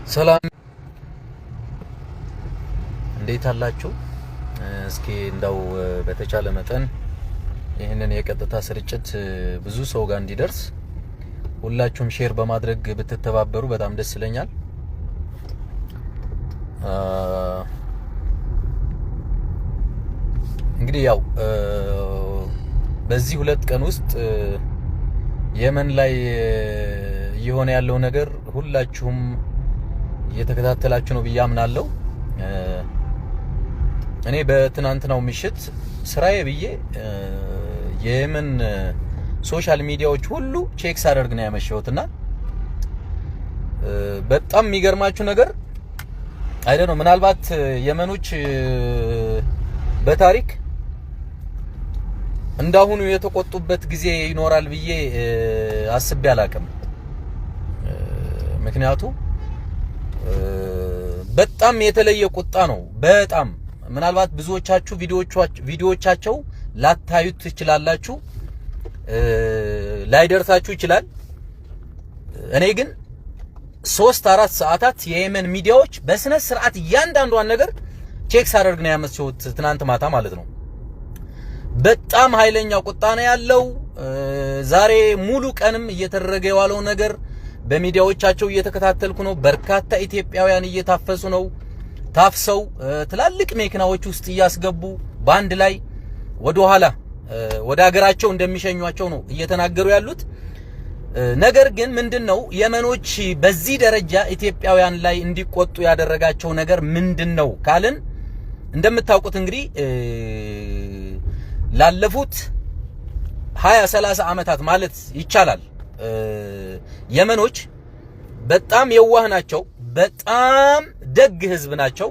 ሰላም እንዴት አላችሁ? እስኪ እንዳው በተቻለ መጠን ይሄንን የቀጥታ ስርጭት ብዙ ሰው ጋር እንዲደርስ ሁላችሁም ሼር በማድረግ ብትተባበሩ በጣም ደስ ይለኛል። እንግዲህ ያው በዚህ 2 ቀን ውስጥ የመን ላይ እየሆነ ያለው ነገር ሁላችሁም እየተከታተላችሁ ነው ብዬ አምናለሁ። እኔ በትናንትናው ምሽት ስራዬ ብዬ የየመን ሶሻል ሚዲያዎች ሁሉ ቼክ ሳደርግ ነው ያመሸሁትና በጣም የሚገርማችሁ ነገር አይደለም፣ ምናልባት የመኖች በታሪክ እንዳሁኑ የተቆጡበት ጊዜ ይኖራል ብዬ አስቤ አላቅም። ምክንያቱም በጣም የተለየ ቁጣ ነው። በጣም ምናልባት ብዙዎቻችሁ ቪዲዮዎቻቸው ላታዩት ትችላላችሁ፣ ላይደርሳችሁ ይችላል። እኔ ግን 3-4 ሰዓታት የየመን ሚዲያዎች በስነ ስርዓት እያንዳንዷን ነገር ቼክ ሳደርግ ነው ያመሸሁት፣ ትናንት ማታ ማለት ነው። በጣም ኃይለኛ ቁጣ ነው ያለው። ዛሬ ሙሉ ቀንም እየተደረገ የዋለው ነገር በሚዲያዎቻቸው እየተከታተልኩ ነው። በርካታ ኢትዮጵያውያን እየታፈሱ ነው። ታፍሰው ትላልቅ መኪናዎች ውስጥ እያስገቡ ባንድ ላይ ወደ ሀገራቸው እንደሚሸኟቸው ነው እየተናገሩ ያሉት። ነገር ግን ምንድነው የመኖች በዚህ ደረጃ ኢትዮጵያውያን ላይ እንዲቆጡ ያደረጋቸው ነገር ምንድነው ካልን እንደምታውቁት እንግዲህ ላለፉት 20-30 ዓመታት ማለት ይቻላል የመኖች በጣም የዋህ ናቸው። በጣም ደግ ህዝብ ናቸው።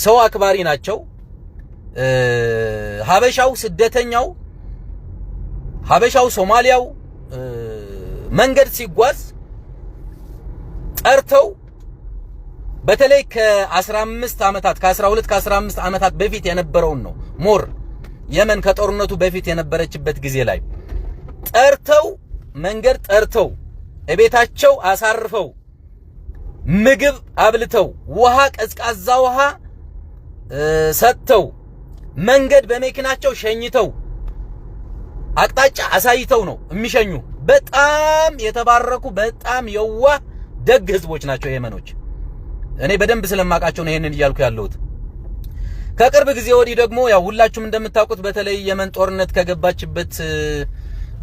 ሰው አክባሪ ናቸው። ሀበሻው፣ ስደተኛው፣ ሀበሻው፣ ሶማሊያው መንገድ ሲጓዝ ጠርተው በተለይ ከ15 ዓመታት ከ12-15 ዓመታት በፊት የነበረውን ነው ሞር የመን ከጦርነቱ በፊት የነበረችበት ጊዜ ላይ ጠርተው መንገድ ጠርተው እቤታቸው አሳርፈው ምግብ አብልተው ውሃ፣ ቀዝቃዛ ውሃ ሰጥተው መንገድ በመኪናቸው ሸኝተው አቅጣጫ አሳይተው ነው የሚሸኙ። በጣም የተባረኩ በጣም የዋህ ደግ ህዝቦች ናቸው የመኖች። እኔ በደንብ ስለማውቃቸው ነው ይሄንን እያልኩ ያለሁት። ከቅርብ ጊዜ ወዲህ ደግሞ ያው ሁላችሁም እንደምታውቁት በተለይ የመን ጦርነት ከገባችበት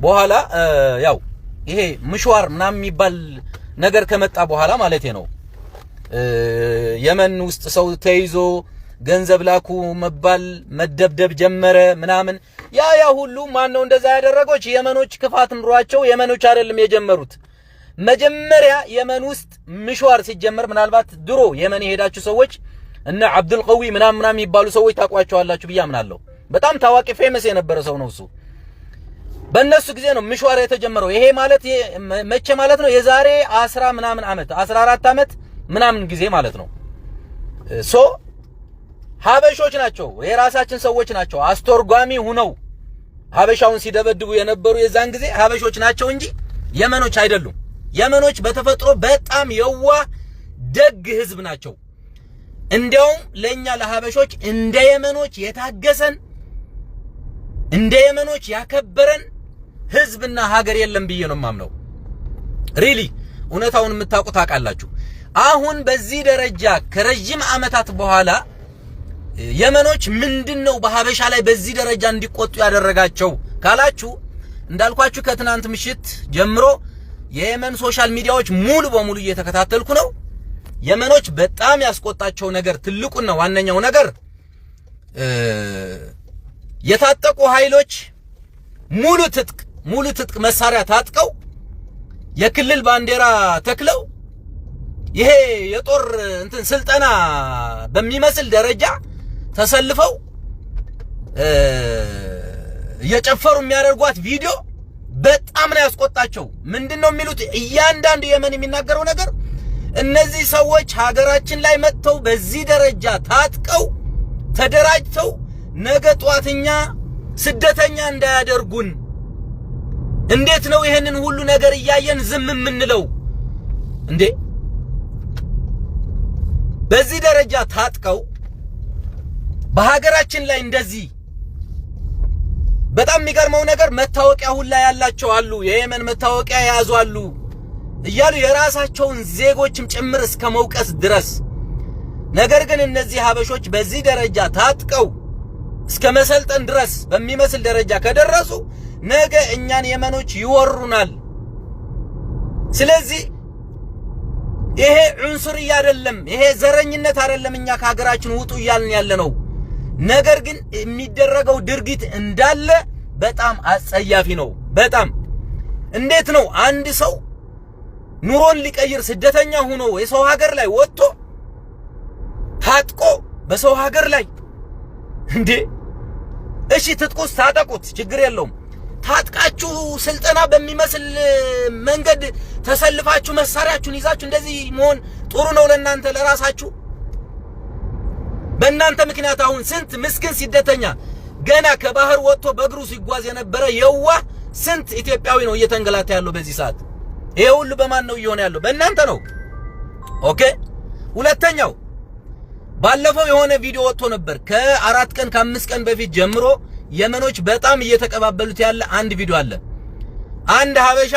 በኋላ ያው ይሄ ምሽዋር ምናምን የሚባል ነገር ከመጣ በኋላ ማለት ነው የመን ውስጥ ሰው ተይዞ ገንዘብ ላኩ መባል መደብደብ ጀመረ ምናምን። ያ ሁሉ ማን ነው እንደዛ ያደረገች? የመኖች ክፋት ኑሯቸው የመኖች አይደለም የጀመሩት። መጀመሪያ የመን ውስጥ ምሽዋር ሲጀመር ምናልባት ድሮ የመን የሄዳችሁ ሰዎች እነ አብዱል ቀዊ ምናምን የሚባሉ ሰዎች ታቋቸዋላችሁ ብዬ አምናለሁ። በጣም ታዋቂ ፌመስ የነበረ ሰው ነው እሱ። በእነሱ ጊዜ ነው ምሽዋር የተጀመረው። ይሄ ማለት መቼ ማለት ነው? የዛሬ 10 ምናምን ዓመት 14 ዓመት ምናምን ጊዜ ማለት ነው። ሀበሾች ናቸው፣ የራሳችን ሰዎች ናቸው አስተርጓሚ ሆነው ሀበሻውን ሲደበድቡ የነበሩ የዛን ጊዜ ሀበሾች ናቸው እንጂ የመኖች አይደሉም። የመኖች በተፈጥሮ በጣም የዋህ ደግ ህዝብ ናቸው። እንዲያውም ለኛ ለሀበሾች እንደ የመኖች የታገሰን እንደ የመኖች ያከበረን ህዝብና ሀገር የለም ብዬ ነው የማምነው። ሪሊ እውነታውን የምታውቁት ታውቃላችሁ። አሁን በዚህ ደረጃ ከረጅም ዓመታት በኋላ የመኖች ምንድነው በሀበሻ ላይ በዚህ ደረጃ እንዲቆጡ ያደረጋቸው ካላችሁ እንዳልኳችሁ ከትናንት ምሽት ጀምሮ የየመን ሶሻል ሚዲያዎች ሙሉ በሙሉ እየተከታተልኩ ነው። የመኖች በጣም ያስቆጣቸው ነገር ትልቁና ዋነኛው ነገር የታጠቁ ኃይሎች ሙሉ ትጥቅ መሳሪያ ታጥቀው የክልል ባንዲራ ተክለው ይሄ የጦር ስልጠና በሚመስል ደረጃ ተሰልፈው እየጨፈሩ የሚያደርጓት ቪዲዮ በጣም ነው ያስቆጣቸው። ምንድነው የሚሉት? እያንዳንዱ የመን የሚናገረው ነገር እነዚህ ሰዎች ሀገራችን ላይ መጥተው በዚህ ደረጃ ታጥቀው ተደራጅተው ነገ ጧትኛ ስደተኛ እንዳያደርጉን እንዴት ነው ይሄንን ሁሉ ነገር እያየን ዝም የምንለው እንዴ? በዚህ ደረጃ ታጥቀው በሀገራችን ላይ እንደዚህ በጣም የሚገርመው ነገር መታወቂያ ሁላ ያላቸው አሉ፣ የየመን መታወቂያ የያዙ አሉ እያሉ የራሳቸውን ዜጎችም ጭምር እስከ መውቀስ ድረስ። ነገር ግን እነዚህ ሀበሾች በዚህ ደረጃ ታጥቀው እስከ መሰልጠን ድረስ በሚመስል ደረጃ ከደረሱ ነገ እኛን የመኖች ይወሩናል። ስለዚህ ይሄ ዑንሱርያ አይደለም፣ ይሄ ዘረኝነት አይደለም። እኛ ከሀገራችን ውጡ እያልን ያለነው ነገር ግን የሚደረገው ድርጊት እንዳለ በጣም አጸያፊ ነው። በጣም እንዴት ነው አንድ ሰው ኑሮን ሊቀይር ስደተኛ ሆኖ የሰው ሀገር ላይ ወጥቶ ታጥቆ በሰው ሀገር ላይ እንዴ? እሺ ትጥቁስ ታጠቁት፣ ችግር የለውም። ታጥቃችሁ ስልጠና በሚመስል መንገድ ተሰልፋችሁ መሳሪያችሁን ይዛችሁ እንደዚህ መሆን ጥሩ ነው ለእናንተ ለራሳችሁ? በእናንተ ምክንያት አሁን ስንት ምስኪን ስደተኛ ገና ከባህር ወጥቶ በእግሩ ሲጓዝ የነበረ የዋህ ስንት ኢትዮጵያዊ ነው እየተንገላታ ያለው በዚህ ሰዓት? ይሄ ሁሉ በማን ነው እየሆነ ያለው? በእናንተ ነው። ኦኬ። ሁለተኛው ባለፈው የሆነ ቪዲዮ ወጥቶ ነበር ከ4 ቀን ከ5 ቀን በፊት ጀምሮ የመኖች በጣም እየተቀባበሉት ያለ አንድ ቪዲዮ አለ። አንድ ሀበሻ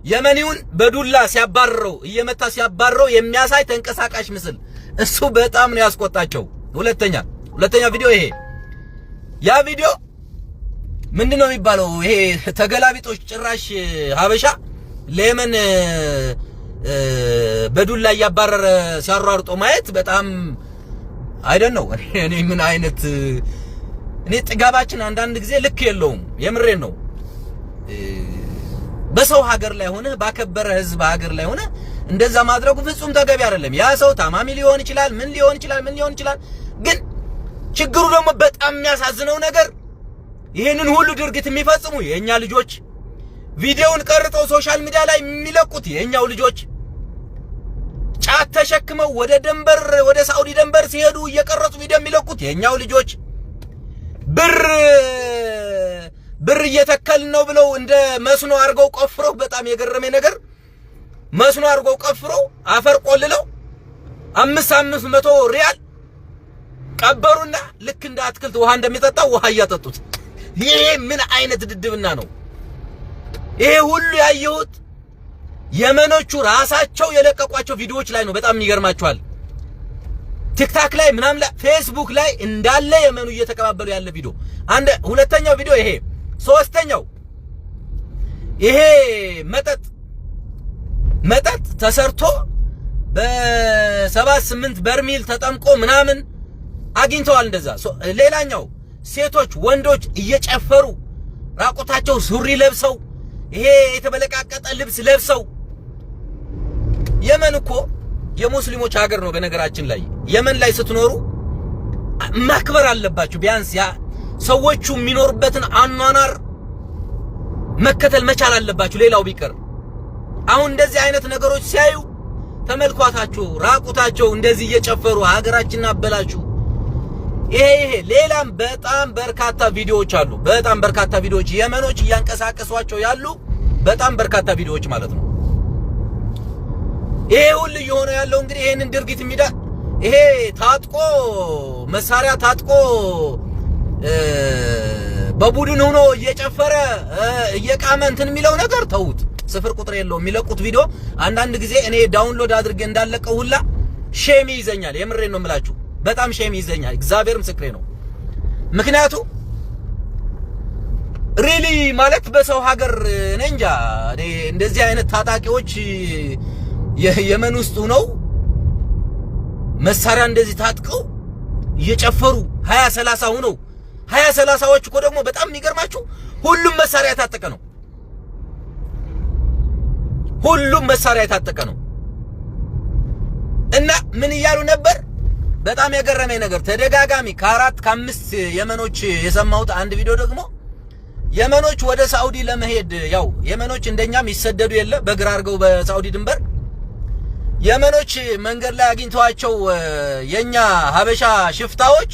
የመኒውን በዱላ ሲያባረረው እየመታ ሲያባረረው የሚያሳይ ተንቀሳቃሽ ምስል፣ እሱ በጣም ነው ያስቆጣቸው። ሁለተኛ ቪዲዮ ይሄ። ያ ቪዲዮ ምንድነው የሚባለው? ይሄ ተገላቢጦች ጭራሽ ሀበሻ ለየመን በዱላ እያባረረ ሲያሯርጦ ማየት በጣም አይደል ነው። እኔ ምን አይነት እኔ ጥጋባችን አንዳንድ ጊዜ ልክ የለውም። የምሬን ነው። በሰው ሀገር ላይ ሆነ ባከበረ ህዝብ ሀገር ላይ ሆነ እንደዛ ማድረጉ ፍጹም ተገቢ አይደለም። ያ ሰው ታማሚ ሊሆን ይችላል፣ ምን ሊሆን ይችላል። ግን ችግሩ ደግሞ በጣም የሚያሳዝነው ነገር ይሄንን ሁሉ ድርጊት የሚፈጽሙ የኛ ልጆች፣ ቪዲዮውን ቀርጠው ሶሻል ሚዲያ ላይ የሚለቁት የኛው ልጆች፣ ጫት ተሸክመው ወደ ሳውዲ ድንበር ሲሄዱ እየቀረጹ ቪዲዮ የሚለቁት የኛው ልጆች፣ ብር እየተከልን ነው ብለው እንደ መስኖ አድርገው ቆፍረው፣ በጣም የገረመኝ ነገር መስኖ አድርገው ቆፍረው አፈር ቆልለው 500 ሪያል ቀበሩና ልክ እንደ አትክልት ውሃ እንደሚጠጣው ውሃ እያጠጡት። ይሄ ምን አይነት ድድብና ነው? ይሄ ሁሉ ያየሁት የመኖቹ ራሳቸው የለቀቋቸው ቪዲዮዎች ላይ ነው። በጣም ይገርማቸዋል። ቲክታክ ላይ ምናምን ላይ ፌስቡክ ላይ እንዳለ የመኑ እየተቀባበሉ ያለ ቪዲዮ ሁለተኛው ቪዲዮ ይሄ። ሶስተኛው ይሄ መጠጥ ተሰርቶ በ7-8 በርሚል ተጠምቆ ምናምን አግኝተዋል እንደዛ። ሌላኛው ሴቶች ወንዶች እየጨፈሩ ራቆታቸው ሱሪ ለብሰው ይሄ የተበለቃቀጠ ልብስ ለብሰው። የመን እኮ የሙስሊሞች ሀገር ነው። በነገራችን ላይ የመን ላይ ስትኖሩ ማክበር አለባችሁ። ቢያንስ ያ ሰዎቹ የሚኖርበትን አኗኗር መከተል መቻል አለባችሁ። ሌላው ቢቀር አሁን እንደዚህ አይነት ነገሮች ሲያዩ ተመልኳታችሁ ራቁታቸው እንደዚህ እየጨፈሩ ሀገራችንን አበላችሁ። ይሄ ሌላም በጣም በርካታ ቪዲዮዎች አሉ። በጣም በርካታ ቪዲዮዎች የመኖች እያንቀሳቀሷቸው ያሉ በጣም በርካታ ቪዲዮዎች ማለት ነው። ይሄ ሁሉ እየሆነ ያለው እንግዲህ ይሄንን ድርጊት ይሄ ታጥቆ መሳሪያ ታጥቆ በቡድን ሆኖ እየጨፈረ እየቃመ እንትን የሚለው ነገር ተውት። ስፍር ቁጥር የለውም የሚለቁት ቪዲዮ። አንዳንድ ጊዜ እኔ ዳውንሎድ አድርጌ እንዳለቀው ሁላ ሼም ይዘኛል። የምሬን ነው የምላችሁ፣ በጣም ሼም ይዘኛል። እግዚአብሔር ምስክሬ ነው። ምክንያቱ ሪሊ ማለት በሰው ሀገር እኔ እንጃ እንደዚህ አይነት ታጣቂዎች የመን ውስጥ ሆነው መሳሪያ እንደዚህ ታጥቀው እየጨፈሩ 20-30 ሆነው 20-30ዎች እኮ ደግሞ በጣም የሚገርማችሁ ሁሉም መሳሪያ የታጠቀ ነው። ሁሉም መሳሪያ የታጠቀ ነው። እና ምን እያሉ ነበር? በጣም የገረመኝ ነገር ተደጋጋሚ ከ4-5 የመኖች የሰማሁት አንድ ቪዲዮ ደግሞ የመኖች ወደ ሳውዲ ለመሄድ ያው የመኖች እንደኛም ይሰደዱ የለ በግራ አድርገው በሳውዲ ድንበር የመኖች መንገድ ላይ አግኝተዋቸው የኛ ሀበሻ ሽፍታዎች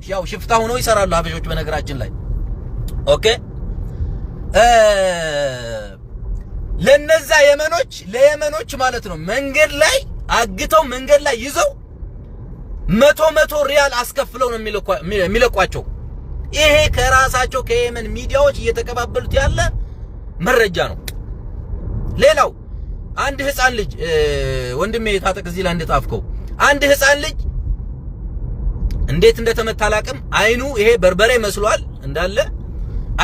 ያው ሽፍታ ሆነው ይሰራሉ ሀበሾች በነገራችን ላይ ኦኬ። ለነዛ ለየመኖች ማለት ነው መንገድ ላይ አግተው መንገድ ላይ ይዘው መቶ ሪያል አስከፍለው ነው የሚለቋቸው። ይሄ ከራሳቸው ከየመን ሚዲያዎች እየተቀባበሉት ያለ መረጃ ነው። ሌላው አንድ ህፃን ልጅ ወንድሜ ታጠቅ እዚህ ላይ እንደጣፍከው አንድ ህፃን ልጅ እንዴት እንደተመታ አላቅም። አይኑ ይሄ በርበሬ መስሏል እንዳለ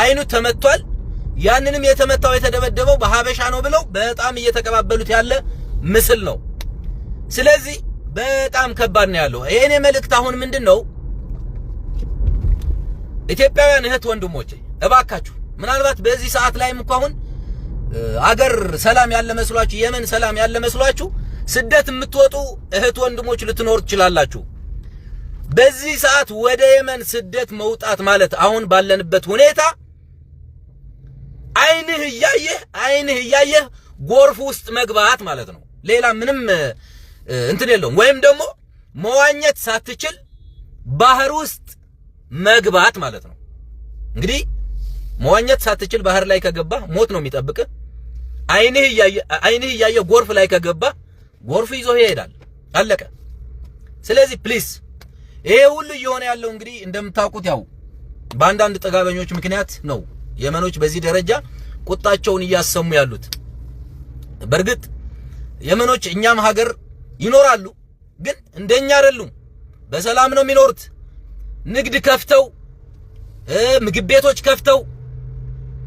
አይኑ ተመቷል። ያንንም የተመታው የተደበደበው በሐበሻ ነው ብለው በጣም እየተቀባበሉት ያለ ምስል ነው። ስለዚህ በጣም ከባድ ነው ያለው። የኔ መልእክት አሁን ምንድነው? ኢትዮጵያውያን እህት ወንድሞቼ እባካችሁ ምናልባት በዚህ ሰዓት ላይም እንኳን አገር ሰላም ያለ መስሏችሁ የመን ሰላም ያለ መስሏችሁ ስደት የምትወጡ እህት ወንድሞች ልትኖር ትችላላችሁ። በዚህ ሰዓት ወደ የመን ስደት መውጣት ማለት አሁን ባለንበት ሁኔታ አይንህ እያየህ ጎርፍ ውስጥ መግባት ማለት ነው። ሌላ ምንም እንትን የለውም። ወይም ደግሞ መዋኘት ሳትችል ባህር ውስጥ መግባት ማለት ነው። እንግዲህ መዋኘት ሳትችል ባህር ላይ ከገባ ሞት ነው የሚጠብቅ። አይንህ እያየ ጎርፍ ላይ ከገባ ጎርፍ ይዞ ይሄዳል። አለቀ። ስለዚህ ፕሊዝ ይሄ ሁሉ እየሆነ ያለው እንግዲህ እንደምታውቁት ያው በአንዳንድ ጠጋበኞች ምክንያት ነው የመኖች በዚህ ደረጃ ቁጣቸውን እያሰሙ ያሉት። በርግጥ የመኖች እኛም ሀገር ይኖራሉ፣ ግን እንደኛ አይደሉም። በሰላም ነው የሚኖሩት። ንግድ ከፍተው ምግብ ቤቶች ከፍተው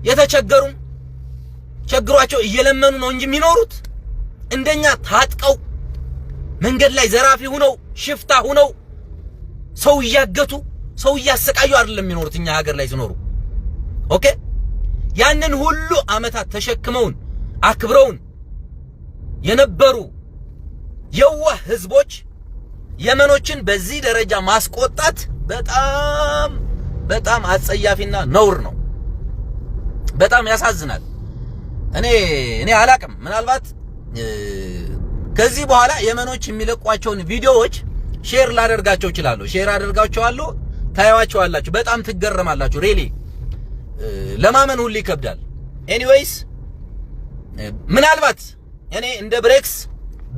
የተቸገሩም ቸግሯቸው እየለመኑ ነው እንጂ የሚኖሩት እንደኛ ታጥቀው መንገድ ላይ ዘራፊ ሆነው ሽፍታ ሆነው ሰው እያገቱ ሰው እያሰቃዩ አይደለም የሚኖሩት እኛ ሀገር ላይ ሲኖሩ። ኦኬ ያንን ሁሉ አመታት ተሸክመውን አክብረውን የነበሩ የዋህ ህዝቦች የመኖችን በዚህ ደረጃ ማስቆጣት በጣም አጸያፊና ነውር ነው። በጣም ያሳዝናል። እኔ አላቅም። ምናልባት ከዚህ በኋላ የመኖች የሚለቋቸውን ቪዲዮዎች ሼር ላደርጋቸው እችላለሁ። ሼር አደርጋቸዋለሁ፣ ታያዋቸዋላችሁ። በጣም ትገረማላችሁ። ሪሊ ለማመን ሁሉ ይከብዳል። ኤኒዌይስ ምናልባት እኔ እንደ ብሬክስ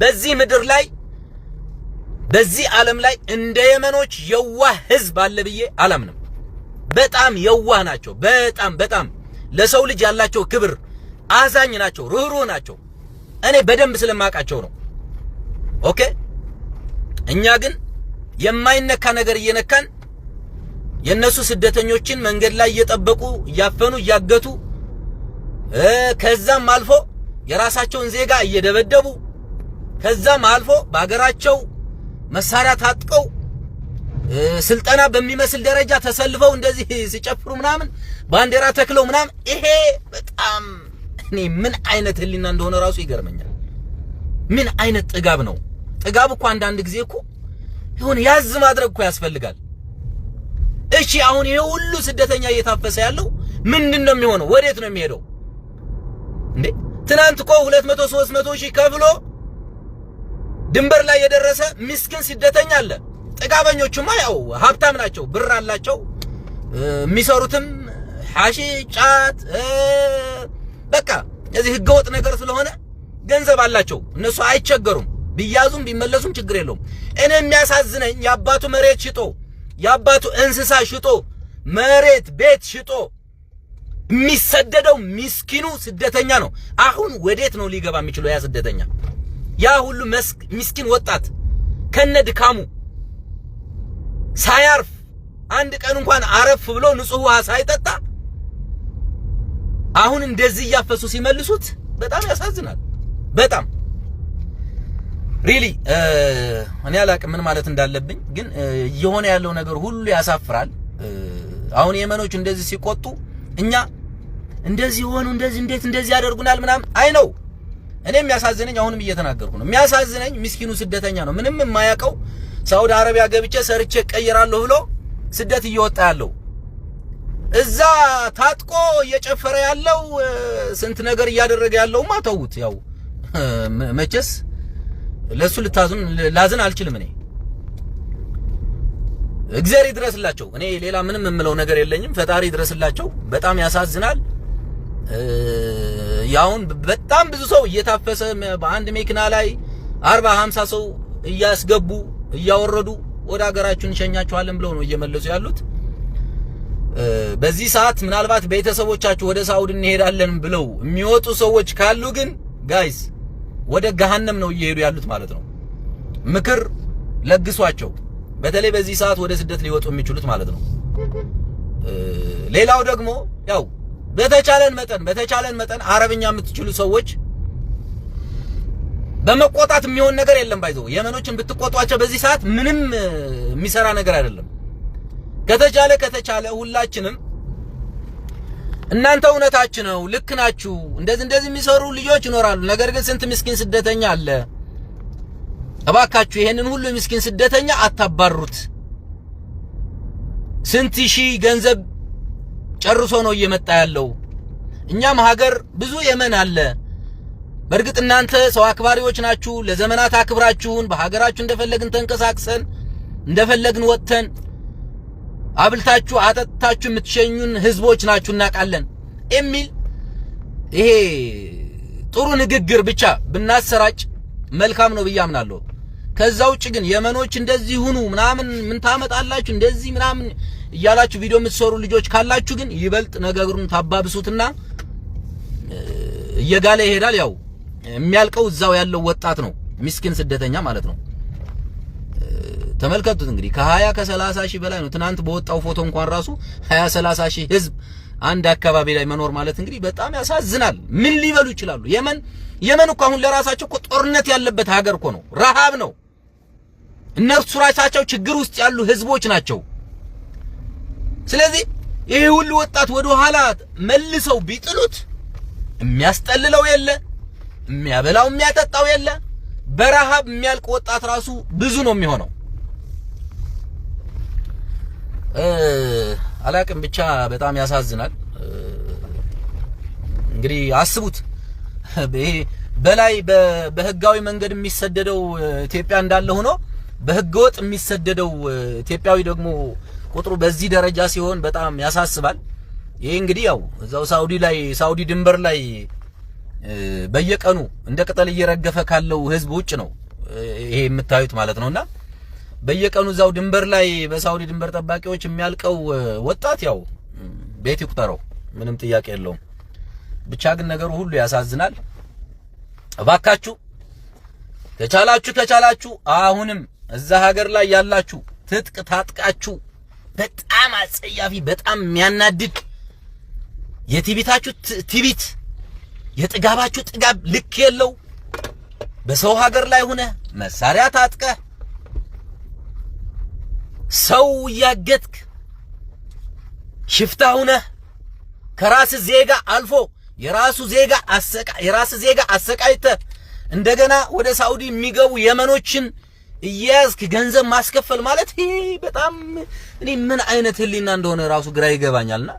በዚህ ምድር ላይ በዚህ ዓለም ላይ እንደ የመኖች የዋህ ህዝብ አለ ብዬ አላምንም። በጣም የዋህ ናቸው። በጣም ለሰው ልጅ ያላቸው ክብር አዛኝ ናቸው፣ ሩህሩህ ናቸው። እኔ በደንብ ስለማውቃቸው ነው። ኦኬ እኛ ግን የማይነካ ነገር እየነካን የነሱ ስደተኞችን መንገድ ላይ እየጠበቁ እያፈኑ እያገቱ ከዛም አልፎ የራሳቸውን ዜጋ እየደበደቡ ከዛም አልፎ በአገራቸው መሳሪያ ታጥቀው ስልጠና በሚመስል ደረጃ ተሰልፈው እንደዚህ ሲጨፍሩ ምናምን ባንዲራ ተክለው ምናምን ይሄ በጣም እኔ ምን አይነት ህሊና እንደሆነ ራሱ ይገርመኛል። ምን አይነት ጥጋብ ነው? ጥጋብ እኮ አንዳንድ ጊዜ እኮ ይሁን ያዝ ማድረግ እኮ ያስፈልጋል። እሺ አሁን ይሄ ሁሉ ስደተኛ እየታፈሰ ያለው ምንድነው የሚሆነው? ወዴት ነው የሚሄደው እንዴ? ትናንት እኮ 200-300 ሺህ ከፍሎ ድንበር ላይ የደረሰ ምስኪን ስደተኛ አለ። ጥጋበኞቹማ ያው ሀብታም ናቸው፣ ብር አላቸው። የሚሰሩትም ሐሺሽ፣ ጫት በቃ እዚህ ህገወጥ ነገር ስለሆነ ገንዘብ አላቸው። እነሱ አይቸገሩም። ቢያዙም ቢመለሱም ችግር የለውም። እኔ የሚያሳዝነኝ የአባቱ መሬት ሽጦ የአባቱ እንስሳ ሽጦ መሬት ቤት ሽጦ የሚሰደደው ምስኪኑ ስደተኛ ነው። አሁን ወዴት ነው ሊገባ የሚችለው ያ ስደተኛ? ያ ሁሉ ምስኪን ወጣት ከነድካሙ ሳያርፍ አንድ ቀን እንኳን አረፍ ብሎ ንጹህ ውሃ ሳይጠጣ አሁን እንደዚህ እያፈሱ ሲመልሱት በጣም ያሳዝናል። በጣም ሪሊ እኔ አላቅም ምን ማለት እንዳለብኝ፣ ግን እየሆነ ያለው ነገር ሁሉ ያሳፍራል። አሁን የመኖች እንደዚህ ሲቆጡ እኛ እንደዚህ ሆኑ እንዴት እንደዚህ ያደርጉናል ምናምን አይ ነው። እኔ የሚያሳዝነኝ አሁንም እየተናገርኩ ነው፣ የሚያሳዝነኝ ምስኪኑ ስደተኛ ነው። ምንም የማያውቀው ሳውዲ አረቢያ ገብቼ ሰርቼ ቀይራለሁ ብሎ ስደት እየወጣ ያለው እዛ ታጥቆ እየጨፈረ ያለው ስንት ነገር እያደረገ ያለውማ ተውት። ያው መቼስ ለሱ ላዝን አልችልም። እኔ እግዚአብሔር ይድረስላቸው። እኔ ሌላ ምንም የምለው ነገር የለኝም። ፈጣሪ ይድረስላቸው። በጣም ያሳዝናል። ያውን በጣም ብዙ ሰው እየታፈሰ በአንድ መኪና ላይ 40-50 ሰው እያስገቡ እያወረዱ ወደ ሀገራችሁ እንሸኛችኋለን ብለው ነው እየመለሱ ያሉት። በዚህ ሰዓት ምናልባት ቤተሰቦቻችሁ ወደ ሳውዲ እንሄዳለን ብለው የሚወጡ ሰዎች ካሉ ግን ጋይስ ወደ ገሃነም ነው እየሄዱ ያሉት ማለት ነው። ምክር ለግሷቸው፣ በተለይ በዚህ ሰዓት ወደ ስደት ሊወጡ የሚችሉት ማለት ነው። ሌላው ደግሞ ያው በተቻለን መጠን አረብኛ የምትችሉ ሰዎች በመቆጣት የሚሆን ነገር የለም። ባይዘው የመኖችን ብትቆጧቸው በዚህ ሰዓት ምንም የሚሰራ ነገር አይደለም። ከተቻለ ሁላችንም እናንተ እውነታችሁ ነው፣ ልክ ናችሁ፣ እንደዚህ የሚሰሩ ልጆች ይኖራሉ። ነገር ግን ስንት ምስኪን ስደተኛ አለ። እባካችሁ ይሄንን ሁሉ ምስኪን ስደተኛ አታባሩት። ስንት ሺህ ገንዘብ ጨርሶ ነው እየመጣ ያለው። እኛም ሀገር ብዙ የመን አለ። በእርግጥ እናንተ ሰው አክባሪዎች ናችሁ። ለዘመናት አክብራችሁን በሀገራችሁ እንደፈለግን ተንቀሳቅሰን እንደፈለግን ወጥተን አብልታችሁ አጠጥታችሁ የምትሸኙን ህዝቦች ናችሁ እናውቃለን የሚል ይሄ ጥሩ ንግግር ብቻ ብናሰራጭ መልካም ነው ብዬ አምናለሁ። ከዛ ውጭ ግን የመኖች እንደዚህ ሁኑ ምናምን ምን ታመጣላችሁ እንደዚህ ምናምን እያላችሁ ቪዲዮ የምትሰሩ ልጆች ካላችሁ ግን ይበልጥ ነገሩን ታባብሱትና እየጋለ ይሄዳል። ያው የሚያልቀው እዛው ያለው ወጣት ነው፣ ምስኪን ስደተኛ ማለት ነው። ተመልከቱት እንግዲህ ከ20 ከ30 ሺህ በላይ ነው። ትናንት በወጣው ፎቶ እንኳን ራሱ 20-30 ሺህ ህዝብ አንድ አካባቢ ላይ መኖር ማለት እንግዲህ በጣም ያሳዝናል። ምን ሊበሉ ይችላሉ? የመን እኮ አሁን ለራሳቸው እኮ ጦርነት ያለበት ሀገር እኮ ነው፣ ረሃብ ነው። እነርሱ ራሳቸው ችግር ውስጥ ያሉ ህዝቦች ናቸው። ስለዚህ ይሄ ሁሉ ወጣት ወደ ኋላ መልሰው ቢጥሉት የሚያስጠልለው የለ፣ የሚያበላው የሚያጠጣው የለ። በረሃብ የሚያልቅ ወጣት ራሱ ብዙ ነው የሚሆነው። አላቅም ብቻ በጣም ያሳዝናል። እንግዲህ አስቡት በላይ በህጋዊ መንገድ የሚሰደደው ኢትዮጵያ እንዳለ ሆኖ በህገወጥ የሚሰደደው ኢትዮጵያዊ ደግሞ ቁጥሩ በዚህ ደረጃ ሲሆን በጣም ያሳስባል። ይሄ እንግዲህ ያው እዛው ሳውዲ ድንበር ላይ በየቀኑ እንደ ቅጠል እየረገፈ ካለው ህዝብ ውጭ ነው ይሄ የምታዩት ማለት ነውና በየቀኑ እዛው ድንበር ላይ በሳውዲ ድንበር ጠባቂዎች የሚያልቀው ወጣት ያው ቤት ይቁጠረው፣ ምንም ጥያቄ የለውም። ብቻ ግን ነገሩ ሁሉ ያሳዝናል። እባካችሁ ከቻላችሁ አሁንም እዛ ሀገር ላይ ያላችሁ ትጥቅ ታጥቃችሁ በጣም አጸያፊ በጣም የሚያናድድ የቲቢታችሁ ቲቢት የጥጋባችሁ ጥጋብ ልክ የለው በሰው ሀገር ላይ ሆነ መሳሪያ ታጥቀህ ሰው ያገትክ ሽፍታ ሆነ ከራስ ዜጋ አልፎ የራስ ዜጋ አሰቃይተ እንደገና ወደ ሳውዲ የሚገቡ የመኖችን እያዝክ ገንዘብ ማስከፈል ማለት ይሄ በጣም እኔ ምን አይነት ህሊና እንደሆነ ራሱ ግራ ይገባኛልና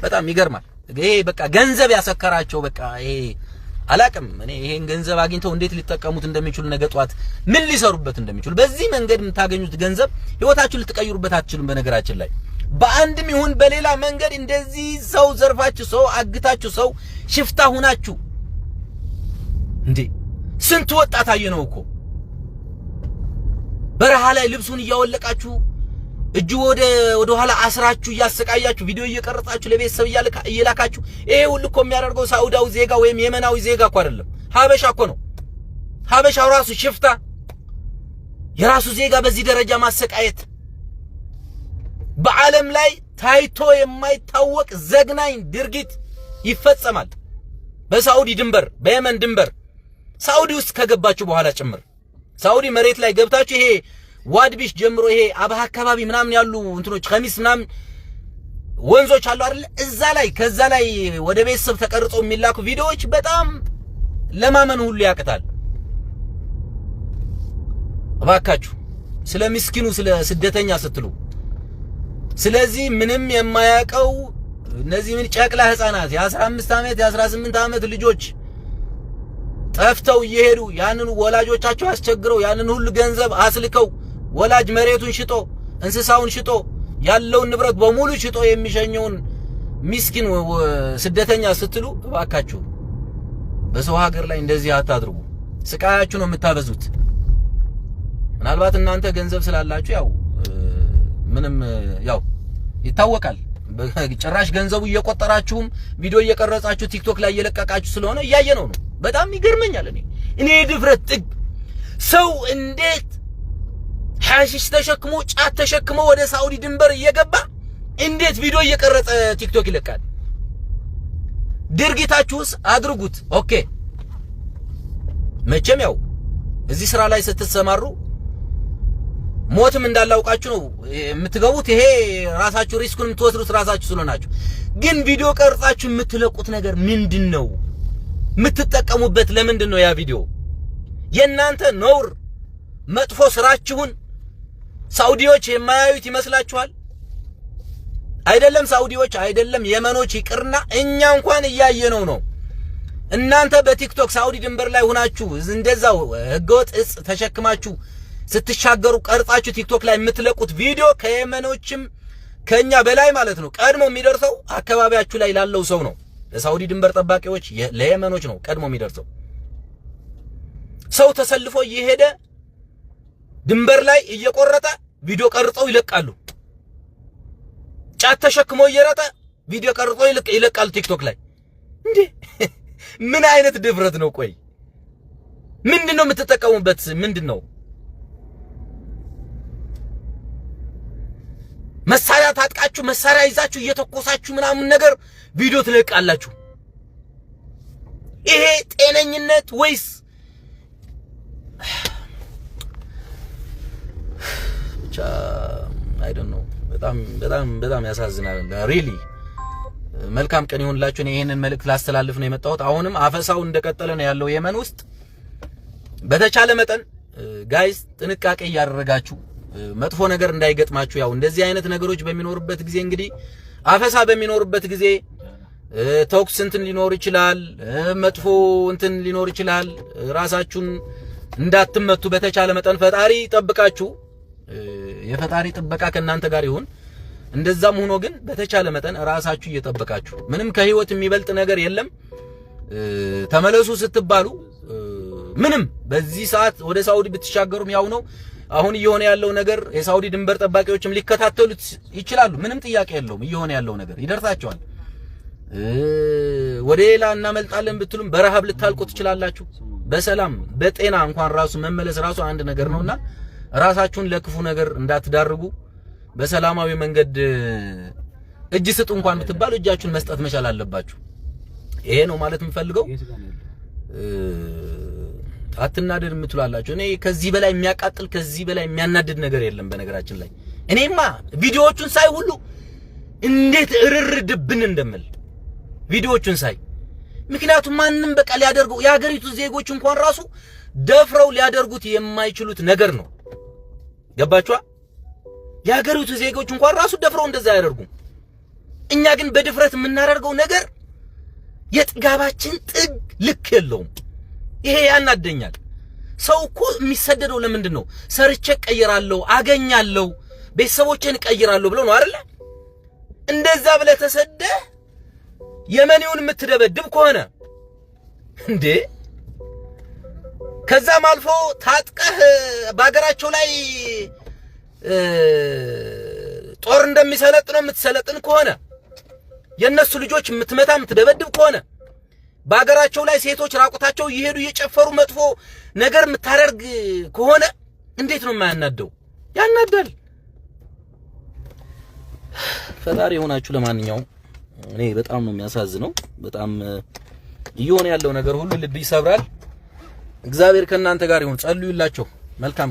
በጣም ይገርማል። ይሄ በቃ ገንዘብ ያሰከራቸው በቃ ይሄ አላቅም እኔ ይሄን ገንዘብ አግኝተው እንዴት ሊጠቀሙት እንደሚችሉ ነገ ጧት ምን ሊሰሩበት እንደሚችሉ በዚህ መንገድ የምታገኙት ገንዘብ ህይወታችሁ ልትቀይሩበት አትችሉም። በነገራችን ላይ በአንድም ይሁን በሌላ መንገድ እንደዚህ ሰው ዘርፋችሁ ሰው አግታችሁ ሰው ሽፍታ ሆናችሁ እንዴ ስንት ወጣት አየነው እኮ በረሃ ላይ ልብሱን እያወለቃችሁ እጁ ወደ ኋላ አስራችሁ እያሰቃያችሁ ቪዲዮ እየቀረጻችሁ ለቤተሰብ እየላካችሁ ይሄ ሁሉ እኮ የሚያደርገው ሳውዳዊ ዜጋ ወይም የመናዊ ዜጋ እኮ አይደለም፣ ሀበሻ እኮ ነው። ሀበሻው ራሱ ሽፍታ የራሱ ዜጋ በዚህ ደረጃ ማሰቃየት በዓለም ላይ ታይቶ የማይታወቅ ዘግናኝ ድርጊት ይፈጸማል በሳውዲ ድንበር በየመን ድንበር ሳውዲ ውስጥ ከገባችሁ በኋላ ጭምር ሳውዲ መሬት ላይ ገብታችሁ ይሄ ዋድቢሽ ጀምሮ ይሄ አባህ አካባቢ ምናምን ያሉ እንትኖች ኸሚስ ምናምን ወንዞች አሉ አይደል? እዛ ላይ ከዛ ላይ ወደ ቤተሰብ ተቀርጾ የሚላኩ ቪዲዮዎች በጣም ለማመን ሁሉ ያቅታል። እባካችሁ ስለ ምስኪኑ ስለ ስደተኛ ስትሉ ስለዚህ ምንም የማያውቀው እነዚህ ምን ጨቅላ ህፃናት የ15 ዓመት የ18 ዓመት ልጆች ጠፍተው እየሄዱ ያንን ወላጆቻቸው አስቸግረው ያንን ሁሉ ገንዘብ አስልከው ወላጅ መሬቱን ሽጦ እንስሳውን ሽጦ ያለውን ንብረት በሙሉ ሽጦ የሚሸኘውን ምስኪን ስደተኛ ስትሉ እባካችሁ በሰው ሀገር ላይ እንደዚህ አታድርጉ። ስቃያችሁ ነው የምታበዙት። ምናልባት እናንተ ገንዘብ ስላላችሁ ያው ምንም ያው ይታወቃል። ጭራሽ ገንዘቡ እየቆጠራችሁም ቪዲዮ እየቀረጻችሁ ቲክቶክ ላይ እየለቀቃችሁ ስለሆነ እያየነው ነው። በጣም ይገርመኛል። እኔ ድፍረት ጥግ ሰው እንዴት ሐሺሽ ተሸክሞ ጫት ተሸክሞ ወደ ሳውዲ ድንበር እየገባ እንዴት ቪዲዮ እየቀረጸ ቲክቶክ ይለቃል? ድርጊታችሁስ አድርጉት። ኦኬ መቼም ያው እዚህ ስራ ላይ ስትሰማሩ ሞትም እንዳላውቃችሁ ነው የምትገቡት። ይሄ ራሳችሁ ሪስኩን የምትወስዱት ራሳችሁ ስለሆናችሁ። ግን ቪዲዮ ቀርጻችሁ የምትለቁት ነገር ምንድነው? የምትጠቀሙበት ለምንድን ነው? ያ ቪዲዮ የእናንተ ነውር መጥፎ ስራችሁን ሳውዲዎች የማያዩት ይመስላችኋል? አይደለም ሳውዲዎች፣ አይደለም የመኖች ይቅርና እኛ እንኳን እያየነው ነው። እናንተ በቲክቶክ ሳውዲ ድንበር ላይ ሆናችሁ እንደዛው ህገወጥ እጽ ተሸክማችሁ ስትሻገሩ ቀርጻችሁ ቲክቶክ ላይ የምትለቁት ቪዲዮ ከየመኖችም ከኛ በላይ ማለት ነው ቀድሞ የሚደርሰው አካባቢያችሁ ላይ ላለው ሰው ነው። ለሳውዲ ድንበር ጠባቂዎች ለየመኖች ነው ቀድሞ የሚደርሰው። ሰው ተሰልፎ እየሄደ ድንበር ላይ እየቆረጠ ቪዲዮ ቀርጸው ይለቃሉ። ጫት ተሸክሞ እየረጠ ቪዲዮ ቀርጸው ይለቃሉ ቲክቶክ ላይ። እንዴ ምን አይነት ድፍረት ነው? ቆይ ምንድነው የምትጠቀሙበት? ምንድነው? መሳሪያ ታጥቃችሁ መሳሪያ ይዛችሁ እየተኮሳችሁ ምናምን ነገር ቪዲዮ ትለቃላችሁ። ይሄ ጤነኝነት ወይስ ብቻ አይ ዶንት ኖ። በጣም ያሳዝናል። ሪሊ መልካም ቀን ይሁንላችሁ። እኔ ይሄንን መልእክት ላስተላልፍ ነው የመጣሁት። አሁንም አፈሳው እንደቀጠለ ነው ያለው የመን ውስጥ። በተቻለ መጠን ጋይስ ጥንቃቄ እያደረጋችሁ መጥፎ ነገር እንዳይገጥማችሁ። ያው እንደዚህ አይነት ነገሮች በሚኖርበት ጊዜ እንግዲህ አፈሳ በሚኖርበት ጊዜ ተኩስ እንትን ሊኖር ይችላል፣ መጥፎ እንትን ሊኖር ይችላል። ራሳችሁን እንዳትመቱ በተቻለ መጠን ፈጣሪ ይጠብቃችሁ። የፈጣሪ ጥበቃ ከእናንተ ጋር ይሁን። እንደዛም ሆኖ ግን በተቻለ መጠን ራሳችሁ እየጠበቃችሁ ምንም ከህይወት የሚበልጥ ነገር የለም። ተመለሱ ስትባሉ ምንም በዚህ ሰዓት ወደ ሳውዲ ብትሻገሩም ያው ነው። አሁን እየሆነ ያለው ነገር የሳውዲ ድንበር ጠባቂዎችም ሊከታተሉት ይችላሉ። ምንም ጥያቄ የለውም። እየሆነ ያለው ነገር ይደርሳቸዋል። ወደ ሌላ እናመልጣለን ብትሉም በረሃብ ልታልቁ ትችላላችሁ። በሰላም በጤና እንኳን ራሱ መመለስ ራሱ አንድ ነገር ነውና ራሳችሁን ለክፉ ነገር እንዳትዳርጉ በሰላማዊ መንገድ እጅ ስጡ እንኳን ብትባሉ እጃችሁን መስጠት መቻል አለባችሁ። ይሄ ነው ማለት የምፈልገው። አትናደድ የምትላላችሁ። እኔ ከዚህ በላይ የሚያቃጥል ከዚህ በላይ የሚያናድድ ነገር የለም። በነገራችን ላይ እኔማ ቪዲዮዎቹን ሳይ ሁሉ እንዴት እርር ድብን እንደምል ቪዲዮዎቹን ሳይ። ምክንያቱም ማንም በቃ ሊያደርገው የሀገሪቱ ዜጎች እንኳን ራሱ ደፍረው ሊያደርጉት የማይችሉት ነገር ነው። ገባችኋ? የሀገሪቱ ዜጎች እንኳን ራሱ ደፍረው እንደዛ ያደርጉም። እኛ ግን በድፍረት የምናደርገው ነገር የጥጋባችን ጥግ ልክ የለውም። ይሄ ያናደኛል። ሰው እኮ የሚሰደደው ለምንድን ነው? ሰርቼ ቀይራለሁ፣ አገኛለሁ፣ ቤተሰቦቼን ቀይራለሁ ብሎ ነው አይደል? እንደዛ ብለህ ተሰደህ የመኒውን የምትደበድብ ከሆነ እንዴ ከዛም አልፎ ታጥቀህ በአገራቸው ላይ ጦር እንደሚሰለጥነው የምትሰለጥን ከሆነ የነሱ ልጆች የምትመታ የምትደበድብ ከሆነ በአገራቸው ላይ ሴቶች ራቁታቸው እየሄዱ እየጨፈሩ መጥፎ ነገር የምታደርግ ከሆነ እንዴት ነው የማያናደው? ያናዳል። ፈጣሪ ሆናችሁ ለማንኛውም እኔ በጣም ነው የሚያሳዝነው። በጣም እየሆነ ያለው ነገር ሁሉ ልብ ይሰብራል። እግዚአብሔር ከእናንተ ጋር ይሁን። ጸልዩላቸው። መልካም